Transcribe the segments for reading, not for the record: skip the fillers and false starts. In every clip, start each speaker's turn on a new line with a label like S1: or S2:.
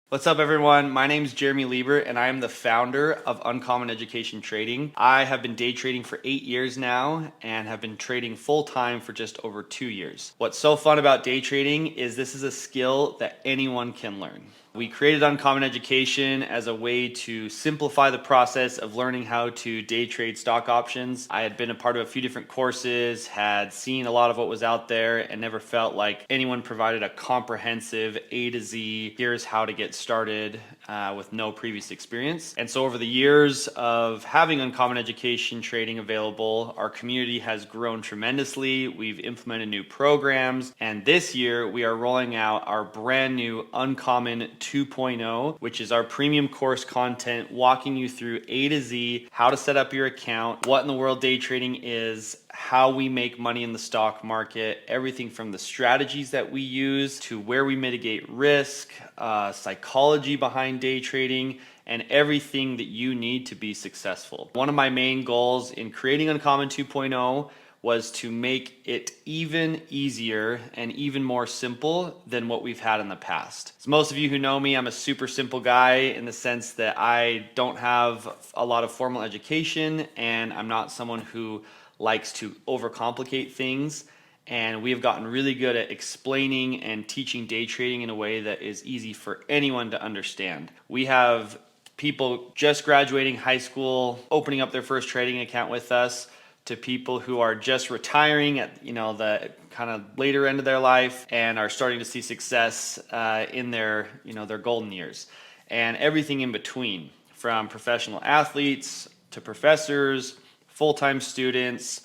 S1: What's up everyone? My name is Jeremy Lieber and I am the founder of Uncommon Education Trading. I have been day trading for 8 years now and have been trading full time for just over 2 years. What's so fun about day trading is this is a skill that anyone can learn. We created Uncommon Education as a way to simplify the process of learning how to day trade stock options. I had been a part of a few different courses, had seen a lot of what was out there, and never felt like anyone provided a comprehensive A to Z, here's how to get started with no previous experience. And so over the years of having Uncommon Education Trading available, our community has grown tremendously. We've implemented new programs, and this year we are rolling out our brand new Uncommon 2.0, which is our premium course content walking you through A to Z, how to set up your account, what in the world day trading is, how we make money in the stock market, everything from the strategies that we use to where we mitigate risk, psychology behind day trading, and everything that you need to be successful. One of my main goals in creating Uncommon 2.0 was to make it even easier and even more simple than what we've had in the past. So most of you who know me, I'm a super simple guy in the sense that I don't have a lot of formal education and I'm not someone who likes to overcomplicate things. And we have gotten really good at explaining and teaching day trading in a way that is easy for anyone to understand. We have people just graduating high school, opening up their first trading account with us, to people who are just retiring at the kind of later end of their life and are starting to see success in their their golden years, and everything in between, from professional athletes to professors, full-time students,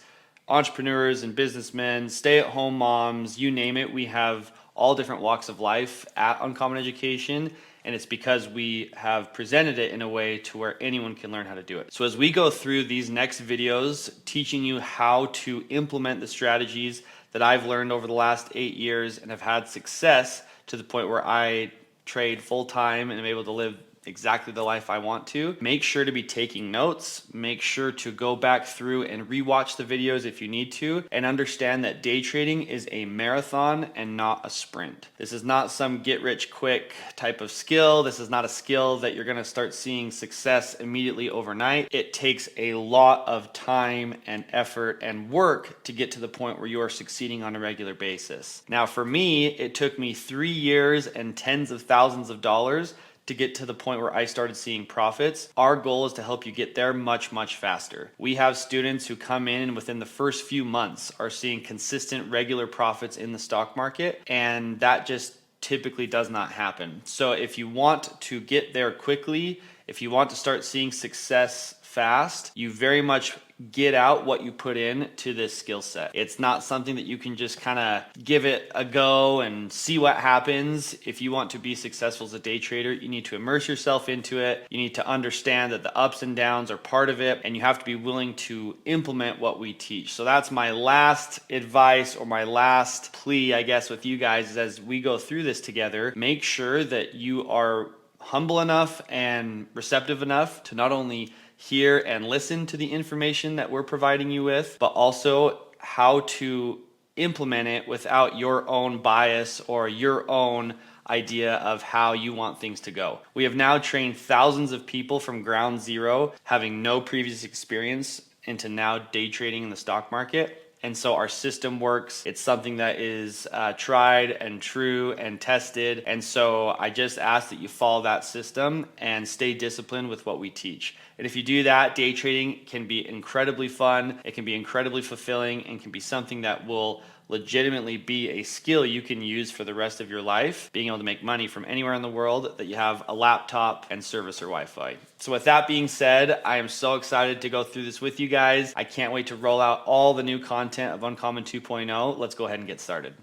S1: entrepreneurs and businessmen, stay-at-home moms, you name it. We have all different walks of life at Uncommon Education, and it's because we have presented it in a way to where anyone can learn how to do it. So as we go through these next videos teaching you how to implement the strategies that I've learned over the last 8 years and have had success to the point where I trade full-time and am able to live exactly the life I want to, make sure to be taking notes, make sure to go back through and rewatch the videos if you need to, and understand that day trading is a marathon and not a sprint. This is not some get rich quick type of skill. This is not a skill that you're gonna start seeing success immediately overnight. It takes a lot of time and effort and work to get to the point where you are succeeding on a regular basis. Now for me, it took me 3 years and tens of thousands of dollars to get to the point where I started seeing profits. Our goal is to help you get there much, much faster. We have students who come in and within the first few months are seeing consistent, regular profits in the stock market, and that just typically does not happen. So if you want to get there quickly, if you want to start seeing success fast, you very much get out what you put in to this skill set. It's not something that you can just kind of give it a go and see what happens. If you want to be successful as a day trader, you need to immerse yourself into it. You need to understand that the ups and downs are part of it, and you have to be willing to implement what we teach. So that's my last advice, or my last plea, I guess, with you guys, is as we go through this together, make sure that you are humble enough and receptive enough to not only hear and listen to the information that we're providing you with, but also how to implement it without your own bias or your own idea of how you want things to go. We have now trained thousands of people from ground zero, having no previous experience, into now day trading in the stock market. And so our system works. It's something that is tried and true and tested. And so I just ask that you follow that system and stay disciplined with what we teach. And if you do that, day trading can be incredibly fun. It can be incredibly fulfilling, and can be something that will legitimately be a skill you can use for the rest of your life, being able to make money from anywhere in the world that you have a laptop and service or Wi-Fi. So with that being said, I am so excited to go through this with you guys. I can't wait to roll out all the new content of Uncommon 2.0. Let's go ahead and get started.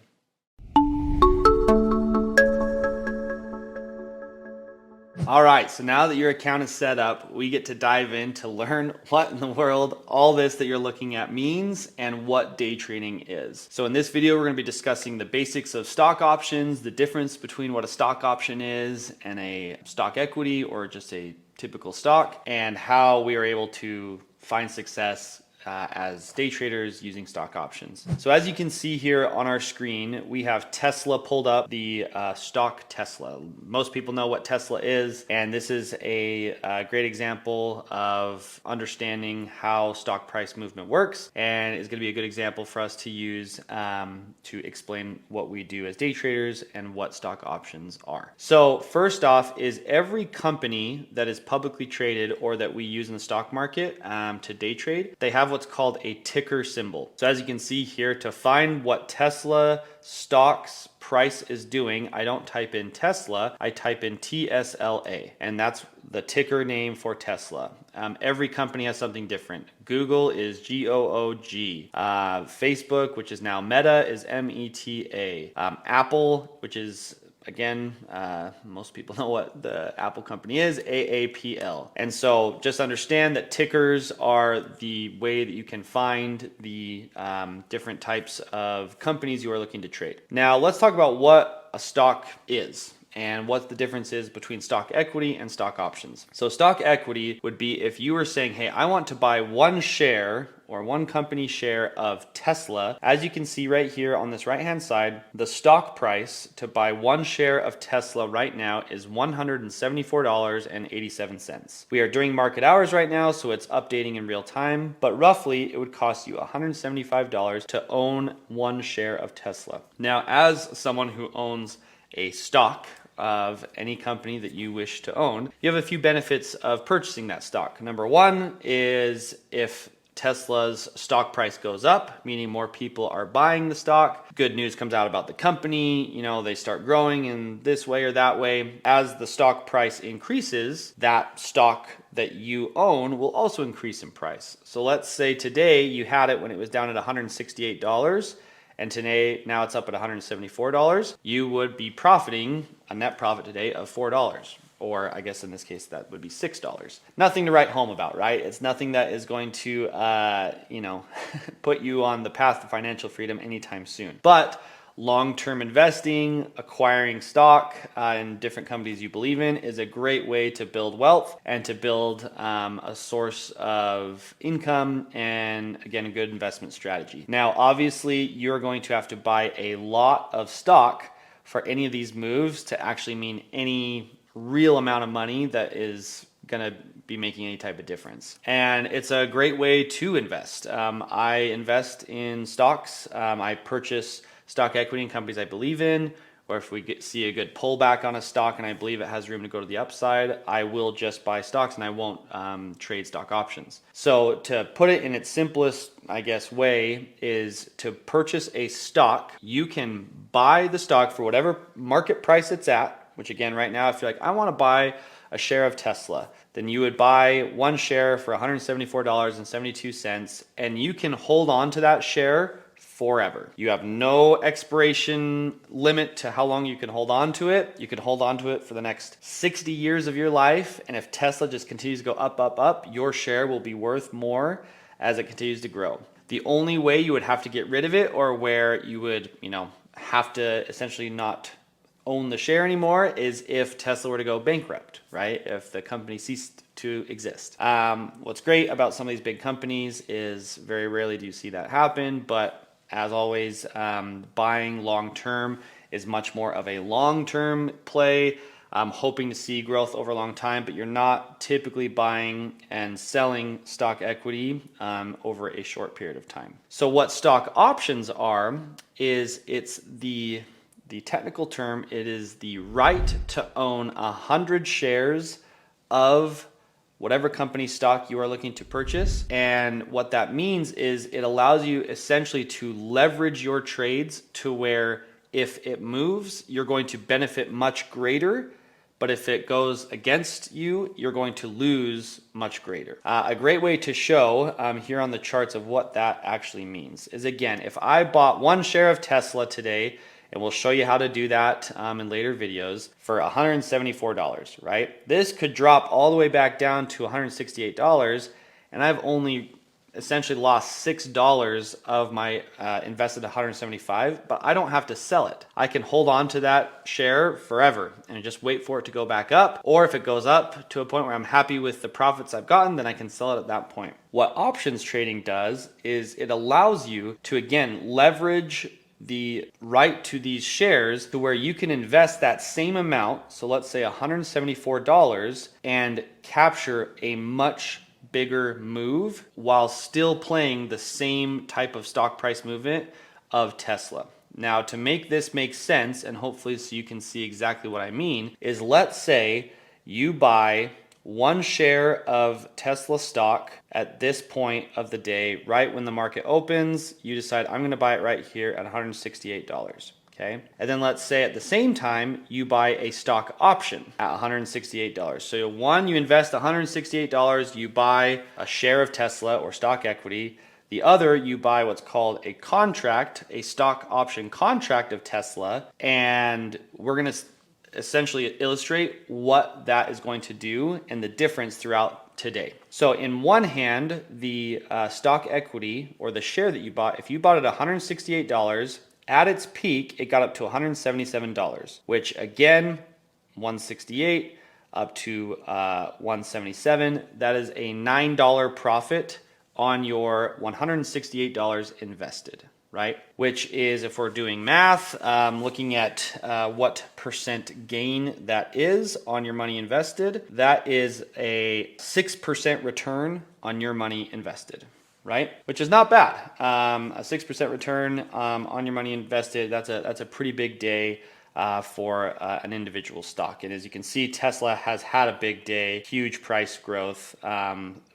S1: All right, so now that your account is set up, we get to dive in to learn what in the world all this that you're looking at means and what day trading is. So in this video, we're going to be discussing the basics of stock options, the difference between what a stock option is and a stock equity or just a typical stock, and how we are able to find success as day traders using stock options. So as you can see here on our screen, we have Tesla pulled up, the stock Tesla. Most people know what Tesla is, and this is a great example of understanding how stock price movement works, and is going to be a good example for us to use to explain what we do as day traders and what stock options are. So first off is every company that is publicly traded or that we use in the stock market to day trade, they have what's called a ticker symbol. So as you can see here, to find what Tesla stock's price is doing, I don't type in Tesla, I type in TSLA, and that's the ticker name for Tesla. Every company has something different. Google is GOOG. Facebook, which is now Meta, is META. Apple, which is again, most people know what the Apple company is, AAPL. And so just understand that tickers are the way that you can find the different types of companies you are looking to trade. Now let's talk about what a stock is and what the difference is between stock equity and stock options. So stock equity would be if you were saying, hey, I want to buy one share or one company share of Tesla. As you can see right here on this right hand side, the stock price to buy one share of Tesla right now is $174.87. We are during market hours right now, so it's updating in real time, but roughly it would cost you $175 to own one share of Tesla. Now, as someone who owns a stock of any company that you wish to own, you have a few benefits of purchasing that stock. Number one is if Tesla's stock price goes up, meaning more people are buying the stock, good news comes out about the company, they start growing in this way or that way. As the stock price increases, that stock that you own will also increase in price. So let's say today you had it when it was down at $168, and today, now it's up at $174, you would be profiting a net profit today of $4. Or I guess in this case, that would be $6. Nothing to write home about, right? It's nothing that is going to, put you on the path to financial freedom anytime soon. But long-term investing, acquiring stock in different companies you believe in is a great way to build wealth and to build a source of income and, again, a good investment strategy. Now, obviously, you're going to have to buy a lot of stock for any of these moves to actually mean any real amount of money that is going to be making any type of difference. And it's a great way to invest. I invest in stocks. I purchase stock equity in companies I believe in, or if we see a good pullback on a stock and I believe it has room to go to the upside, I will just buy stocks and I won't trade stock options. So to put it in its simplest, way is to purchase a stock. You can buy the stock for whatever market price it's at, which again, right now, if you're like, I want to buy a share of Tesla, then you would buy one share for $174.72, and you can hold on to that share forever. You have no expiration limit to how long you can hold on to it. You can hold on to it for the next 60 years of your life, and if Tesla just continues to go up, up, up, your share will be worth more as it continues to grow. The only way you would have to get rid of it, or where you would, have to essentially not own the share anymore, is if Tesla were to go bankrupt, right? If the company ceased to exist. What's great about some of these big companies is very rarely do you see that happen, but as always, buying long-term is much more of a long-term play. Hoping to see growth over a long time, but you're not typically buying and selling stock equity over a short period of time. So what stock options are is it's the technical term, it is the right to own 100 shares of whatever company stock you are looking to purchase. And what that means is it allows you essentially to leverage your trades to where if it moves, you're going to benefit much greater. But if it goes against you, you're going to lose much greater. A great way to show here on the charts of what that actually means is, again, if I bought one share of Tesla today, and we'll show you how to do that in later videos, for $174, right? This could drop all the way back down to $168, and I've only essentially lost $6 of my invested 175, but I don't have to sell it. I can hold on to that share forever and just wait for it to go back up. Or if it goes up to a point where I'm happy with the profits I've gotten, then I can sell it at that point. What options trading does is it allows you to, again, leverage the right to these shares to where you can invest that same amount, so let's say $174, and capture a much bigger move while still playing the same type of stock price movement of Tesla. Now, to make this make sense, and hopefully so you can see exactly what I mean, is let's say you buy one share of Tesla stock at this point of the day, right when the market opens. You decide, I'm going to buy it right here at $168. Okay. And then let's say at the same time, you buy a stock option at $168. So one, you invest $168, you buy a share of Tesla or stock equity. The other, you buy what's called a contract, a stock option contract of Tesla. And we're going to essentially illustrate what that is going to do and the difference throughout today. So in one hand, the stock equity or the share that you bought, if you bought it at $168, at its peak, it got up to $177, which again, 168 up to 177, that is a $9 profit on your $168 invested, right? Which is, if we're doing math, looking at what percent gain that is on your money invested, that is a 6% return on your money invested. Right? Which is not bad. A 6% return on your money invested, that's a pretty big day for an individual stock. And as you can see, Tesla has had a big day, huge price growth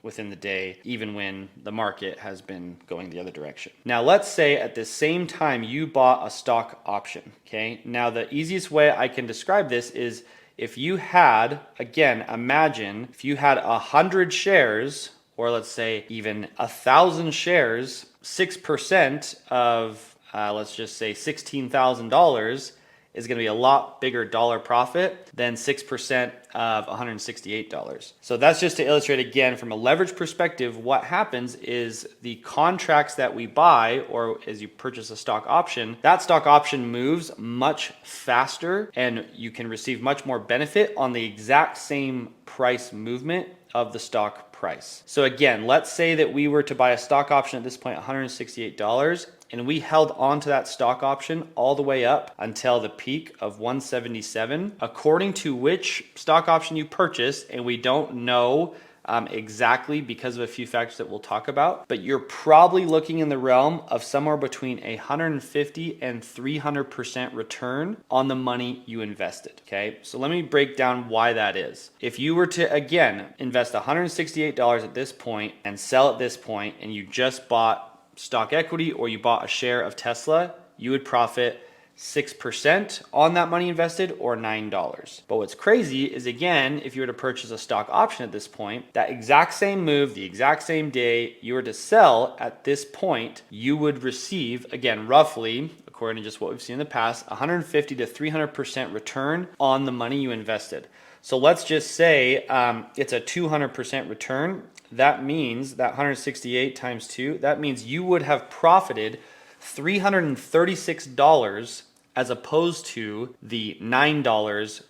S1: within the day, even when the market has been going the other direction. Now, let's say at the same time you bought a stock option, okay? Now, the easiest way I can describe this is if you had, again, imagine if you had 100 shares, or let's say even 1,000 shares, 6% of, let's just say $16,000 is going to be a lot bigger dollar profit than 6% of $168. So that's just to illustrate again from a leverage perspective, what happens is the contracts that we buy, or as you purchase a stock option, that stock option moves much faster and you can receive much more benefit on the exact same price movement of the stock price. So again, let's say that we were to buy a stock option at this point, $168, and we held on to that stock option all the way up until the peak of 177, according to which stock option you purchased, and we don't know exactly because of a few factors that we'll talk about, but you're probably looking in the realm of somewhere between 150 and 300% return on the money you invested. Okay, so let me break down why that is. If you were to again invest $168 at this point and sell at this point, and you just bought stock equity or you bought a share of Tesla, you would profit 6% on that money invested, or $9. But what's crazy is, again, if you were to purchase a stock option at this point, that exact same move, the exact same day you were to sell at this point, you would receive, again, roughly, according to just what we've seen in the past, 150 to 300% return on the money you invested. So let's just say it's a 200% return. That means that 168 times 2, that means you would have profited $336 as opposed to the $9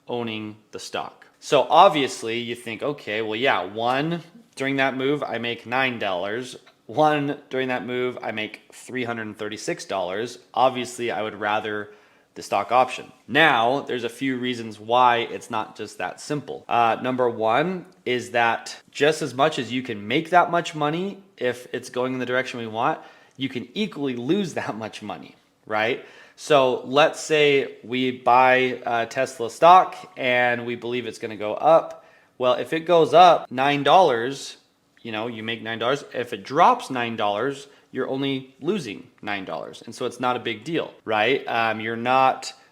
S1: owning the stock. So obviously you think, okay, well, yeah, one during that move, I make $9. One during that move, I make $336. Obviously, I would rather the stock option. Now, there's a few reasons why it's not just that simple. Number one is that just as much as you can make that much money if it's going in the direction we want, you can equally lose that much money, right? So let's say we buy Tesla stock and we believe it's going to go up. Well, if it goes up $9, you make $9. If it drops $9, you're only losing $9. And so it's not a big deal, right? You're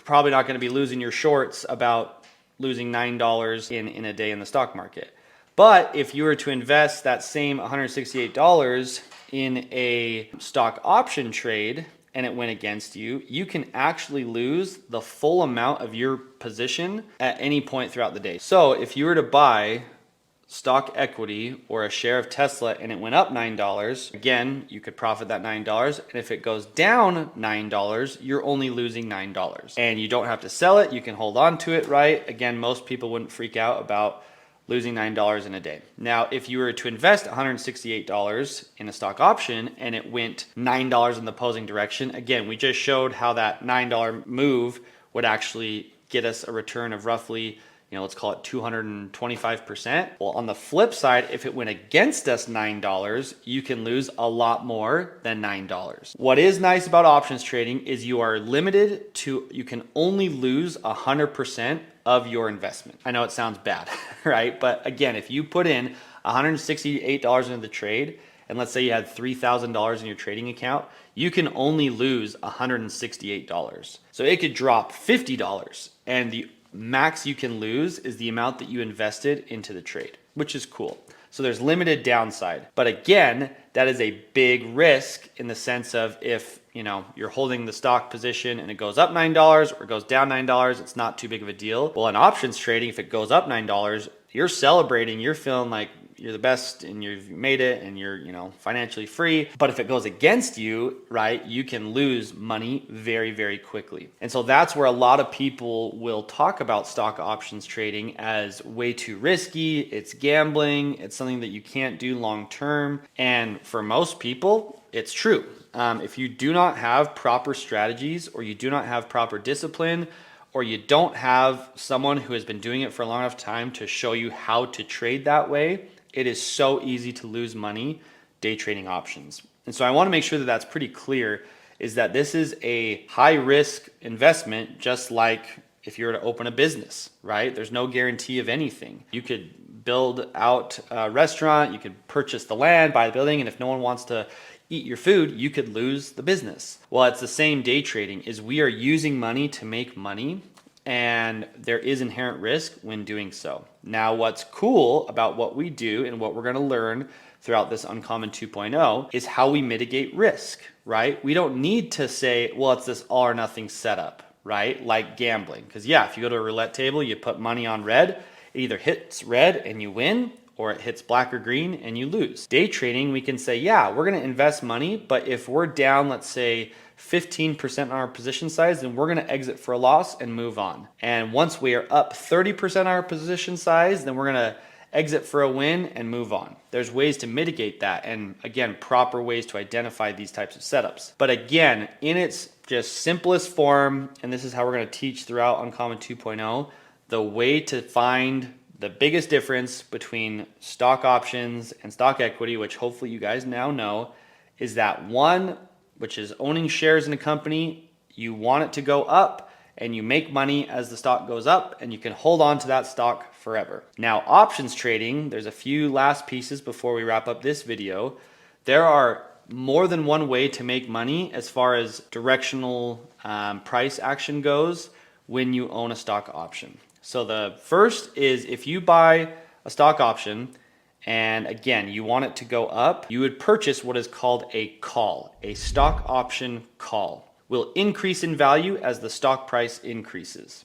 S1: probably not going to be losing your shorts about losing $9 in a day in the stock market. But if you were to invest that same $168 in a stock option trade and it went against you, you can actually lose the full amount of your position at any point throughout the day. So if you were to buy stock equity or a share of Tesla and it went up $9, again, you could profit that $9. And if it goes down $9, you're only losing $9. And you don't have to sell it. You can hold on to it, right? Again, most people wouldn't freak out about losing $9 in a day. Now, if you were to invest $168 in a stock option and it went $9 in the opposing direction, again, we just showed how that $9 move would actually get us a return of roughly, let's call it 225%. Well, on the flip side, if it went against us $9, you can lose a lot more than $9. What is nice about options trading is you are limited to, you can only lose 100% of your investment. I know it sounds bad, right? But again, if you put in $168 into the trade, and let's say you had $3,000 in your trading account, you can only lose $168. So it could drop $50, and the max you can lose is the amount that you invested into the trade, which is cool. So there's limited downside. But again, that is a big risk in the sense of if you're holding the stock position and it goes up $9 or it goes down $9, it's not too big of a deal. Well, in options trading, if it goes up $9, you're celebrating, you're feeling like you're the best and you've made it and you're, financially free. But if it goes against you, right, you can lose money very, very quickly. And so that's where a lot of people will talk about stock options trading as way too risky. It's gambling. It's something that you can't do long term. And for most people, it's true. If you do not have proper strategies or you do not have proper discipline, or you don't have someone who has been doing it for a long enough time to show you how to trade that way, it is so easy to lose money day trading options. And so I want to make sure that that's pretty clear, is that this is a high risk investment, just like if you were to open a business, right? There's no guarantee of anything. You could build out a restaurant, you could purchase the land, buy the building, and if no one wants to eat your food, you could lose the business. Well, it's the same day trading, is we are using money to make money, and there is inherent risk when doing so. Now, what's cool about what we do and what we're going to learn throughout this Uncommon 2.0 is how we mitigate risk, right? We don't need to say, well, it's this all or nothing setup, right? Like gambling. Because yeah, if you go to a roulette table, you put money on red, it either hits red and you win, or it hits black or green and you lose. Day trading, we can say, yeah, we're going to invest money, but if we're down, let's say 15% on our position size, then we're going to exit for a loss and move on. And once we are up 30% on our position size, then we're going to exit for a win and move on. There's ways to mitigate that, and again, proper ways to identify these types of setups. But again, in its just simplest form, and this is how we're going to teach throughout Uncommon 2.0, the way to find the biggest difference between stock options and stock equity, which hopefully you guys now know, is that one, which is owning shares in a company, you want it to go up and you make money as the stock goes up and you can hold on to that stock forever. Now, options trading, there's a few last pieces before we wrap up this video. There are more than one way to make money as far as directional price action goes when you own a stock option. So the first is if you buy a stock option and again, you want it to go up, you would purchase what is called a call. A stock option call will increase in value as the stock price increases.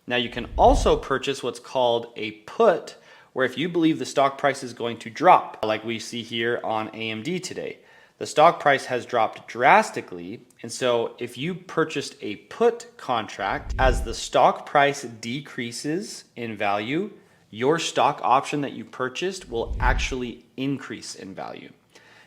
S1: Now you can also purchase what's called a put, where if you believe the stock price is going to drop, like we see here on AMD today. The stock price has dropped drastically, and so if you purchased a put contract, as the stock price decreases in value, your stock option that you purchased will actually increase in value.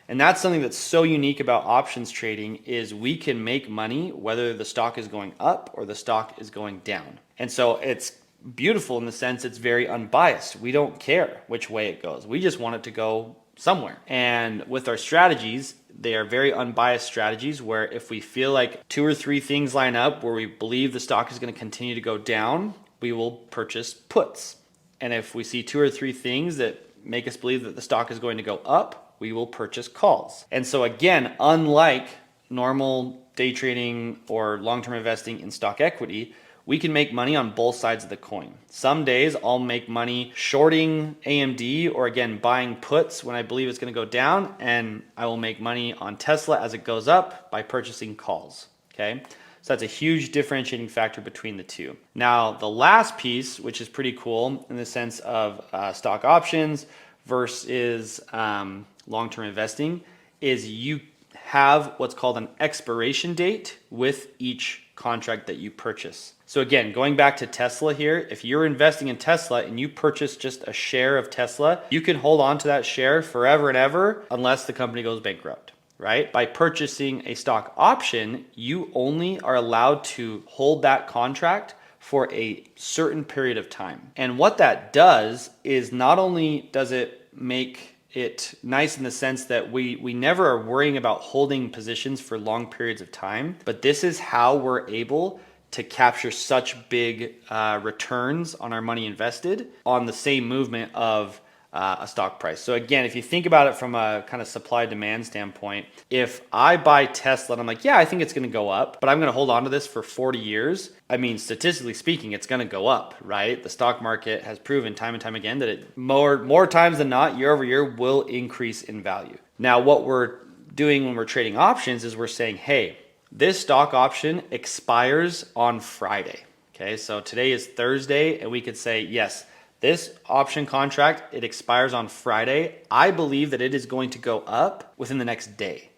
S1: And that's something that's so unique about options trading, is we can make money whether the stock is going up or the stock is going down. And so it's beautiful in the sense it's very unbiased. We don't care which way it goes. We just want it to go somewhere. And with our strategies, they are very unbiased strategies where if we feel like 2 or 3 things line up where we believe the stock is going to continue to go down, we will purchase puts. And if we see 2 or 3 things that make us believe that the stock is going to go up, we will purchase calls. And so again, unlike normal day trading or long-term investing in stock equity, we can make money on both sides of the coin. Some days I'll make money shorting AMD or again buying puts when I believe it's going to go down, and I will make money on Tesla as it goes up by purchasing calls. Okay, so So that's a huge differentiating factor between the two. Now, the last piece, which is pretty cool in the sense of stock options versus long-term investing, is you have what's called an expiration date with each contract that you purchase. So again, going back to Tesla here, if you're investing in Tesla and you purchase just a share of Tesla, you can hold on to that share forever and ever unless the company goes bankrupt, right? By purchasing a stock option, you only are allowed to hold that contract for a certain period of time. And what that does is not only does it make it nice in the sense that we never are worrying about holding positions for long periods of time, but this is how we're able to capture such big returns on our money invested on the same movement of a stock price. So again, if you think about it from a kind of supply demand standpoint, if I buy Tesla and I'm like, yeah, I think it's going to go up, but I'm going to hold on to this for 40 years. I mean, statistically speaking, it's going to go up, right? The stock market has proven time and time again that it more times than not, year over year, will increase in value. Now, what we're doing when we're trading options is we're saying, hey, this stock option expires on Friday. Okay, so today is Thursday, and we could say, yes, this option contract, it expires on Friday. I believe that it is going to go up within the next day.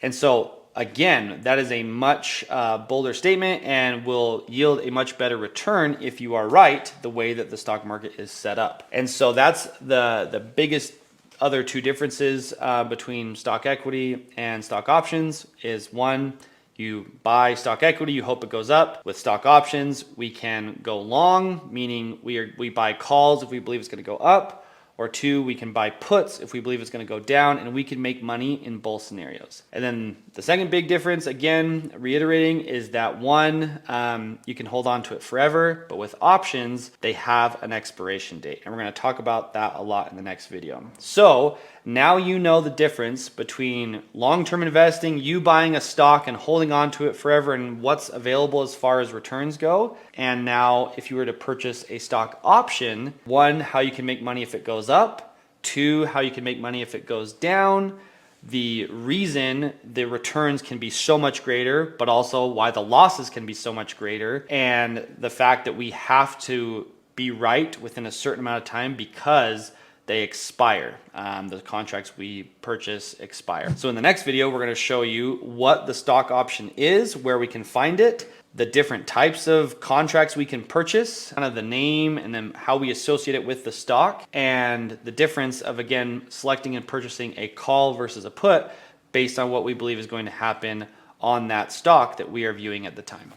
S1: And so again, that is a much bolder statement and will yield a much better return if you are right the way that the stock market is set up. And so that's the biggest other two differences between stock equity and stock options is one, you buy stock equity, you hope it goes up. With stock options, we can go long, meaning we buy calls if we believe it's going to go up, or two, we can buy puts if we believe it's going to go down, and we can make money in both scenarios. And then the second big difference, again, reiterating, is that one, you can hold on to it forever, but with options, they have an expiration date. And we're going to talk about that a lot in the next video. So now you know the difference between long-term investing, you buying a stock and holding on to it forever and what's available as far as returns go. And now if you were to purchase a stock option, one, how you can make money if it goes up, two, how you can make money if it goes down, the reason the returns can be so much greater, but also why the losses can be so much greater, and the fact that we have to be right within a certain amount of time because they expire. The contracts we purchase expire. So in the next video, we're going to show you what the stock option is, where we can find it, the different types of contracts we can purchase, kind of the name, and then how we associate it with the stock, and the difference of, again, selecting and purchasing a call versus a put based on what we believe is going to happen on that stock that we are viewing at the time.